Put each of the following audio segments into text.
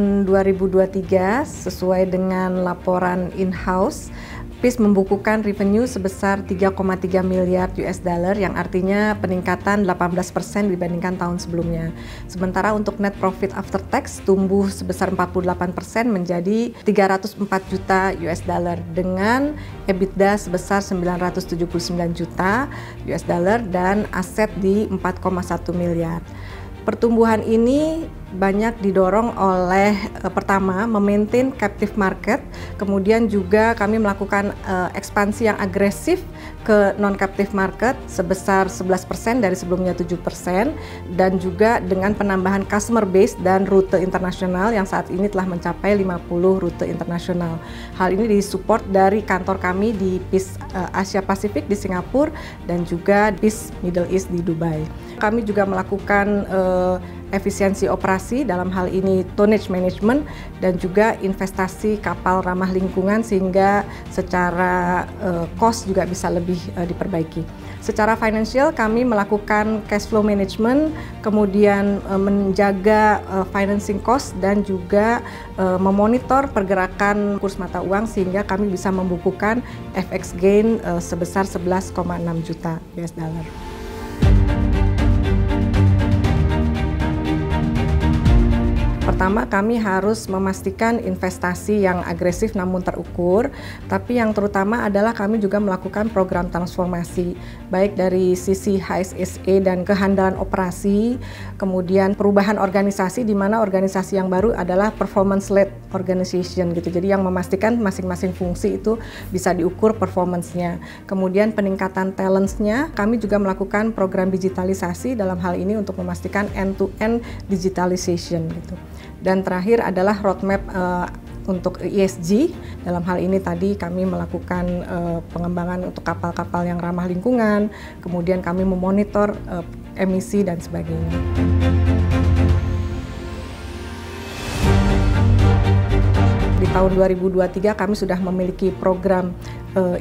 tahun 2023, sesuai dengan laporan in-house, PIS membukukan revenue sebesar 3,3 miliar US dollar yang artinya peningkatan 18% dibandingkan tahun sebelumnya. Sementara untuk net profit after tax tumbuh sebesar 48% menjadi 304 juta US dollar dengan EBITDA sebesar 979 juta US dollar dan aset di 4,1 miliar. Pertumbuhan ini banyak didorong oleh pertama, memaintain captive market, kemudian juga kami melakukan ekspansi yang agresif ke non-captive market sebesar 11% dari sebelumnya 7%, dan juga dengan penambahan customer base dan rute internasional yang saat ini telah mencapai 50 rute internasional. Hal ini disupport dari kantor kami di PIS Asia Pasifik di Singapura dan juga PIS Middle East di Dubai. Kami juga melakukan efisiensi operasi, dalam hal ini tonnage management dan juga investasi kapal ramah lingkungan sehingga secara cost juga bisa lebih diperbaiki. Secara financial kami melakukan cash flow management, kemudian menjaga financing cost dan juga memonitor pergerakan kurs mata uang sehingga kami bisa membukukan FX gain sebesar 11,6 juta US dollar. Pertama, kami harus memastikan investasi yang agresif namun terukur, tapi yang terutama adalah kami juga melakukan program transformasi, baik dari sisi HSSE dan kehandalan operasi, kemudian perubahan organisasi di mana organisasi yang baru adalah performance-led organization gitu. Jadi yang memastikan masing-masing fungsi itu bisa diukur performance-nya. Kemudian peningkatan talents-nya, kami juga melakukan program digitalisasi dalam hal ini untuk memastikan end-to-end digitalization gitu. Dan terakhir adalah roadmap untuk ESG. Dalam hal ini tadi kami melakukan pengembangan untuk kapal-kapal yang ramah lingkungan, kemudian kami memonitor emisi dan sebagainya. Di tahun 2023 kami sudah memiliki program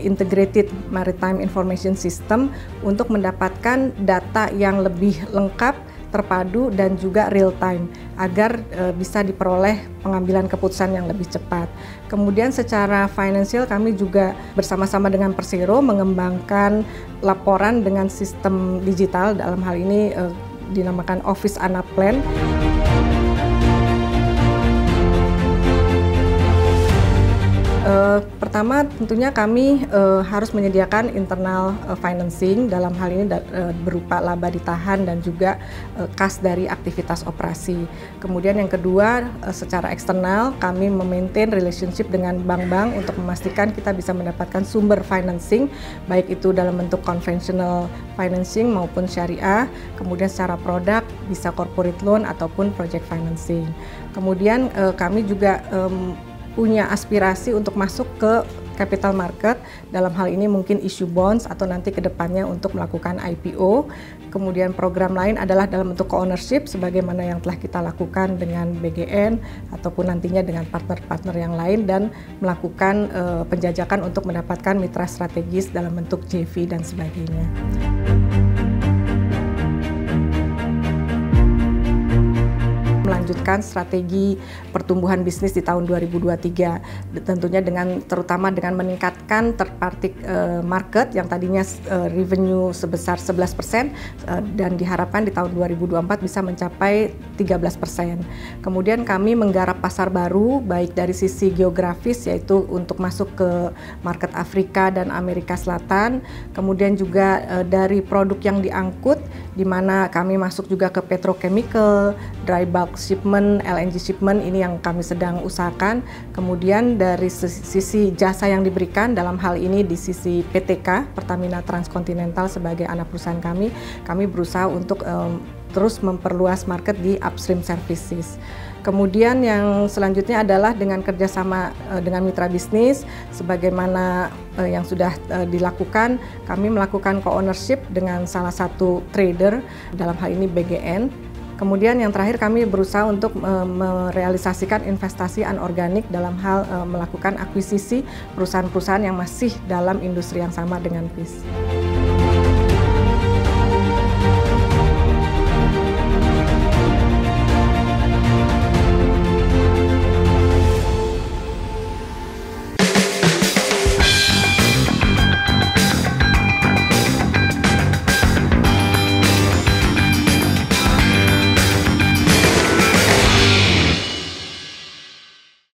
Integrated Maritime Information System untuk mendapatkan data yang lebih lengkap, terpadu dan juga real time agar bisa diperoleh pengambilan keputusan yang lebih cepat. Kemudian secara financial kami juga bersama-sama dengan Persero mengembangkan laporan dengan sistem digital, dalam hal ini dinamakan Office Anaplan. Pertama tentunya kami harus menyediakan internal financing, dalam hal ini berupa laba ditahan dan juga kas dari aktivitas operasi. Kemudian yang kedua, secara eksternal kami memaintain relationship dengan bank-bank untuk memastikan kita bisa mendapatkan sumber financing, baik itu dalam bentuk conventional financing maupun syariah, kemudian secara produk bisa corporate loan ataupun project financing. Kemudian kami juga punya aspirasi untuk masuk ke capital market, dalam hal ini mungkin issue bonds atau nanti ke depannya untuk melakukan IPO. Kemudian program lain adalah dalam bentuk co-ownership sebagaimana yang telah kita lakukan dengan BGN ataupun nantinya dengan partner-partner yang lain, dan melakukan penjajakan untuk mendapatkan mitra strategis dalam bentuk JV dan sebagainya. Melanjutkan strategi pertumbuhan bisnis di tahun 2023, tentunya terutama dengan meningkatkan third party market yang tadinya revenue sebesar 11% dan diharapkan di tahun 2024 bisa mencapai 13%. Kemudian kami menggarap pasar baru baik dari sisi geografis, yaitu untuk masuk ke market Afrika dan Amerika Selatan, kemudian juga dari produk yang diangkut di mana kami masuk juga ke petrochemical, dry bulk shipment, LNG shipment, ini yang kami sedang usahakan. Kemudian dari sisi jasa yang diberikan, dalam hal ini di sisi PTK, Pertamina Transkontinental sebagai anak perusahaan kami berusaha untuk terus memperluas market di upstream services. Kemudian yang selanjutnya adalah dengan kerjasama dengan mitra bisnis, sebagaimana yang sudah dilakukan, kami melakukan co-ownership dengan salah satu trader, dalam hal ini BGN. Kemudian yang terakhir kami berusaha untuk merealisasikan investasi anorganik dalam hal melakukan akuisisi perusahaan-perusahaan yang masih dalam industri yang sama dengan PIS.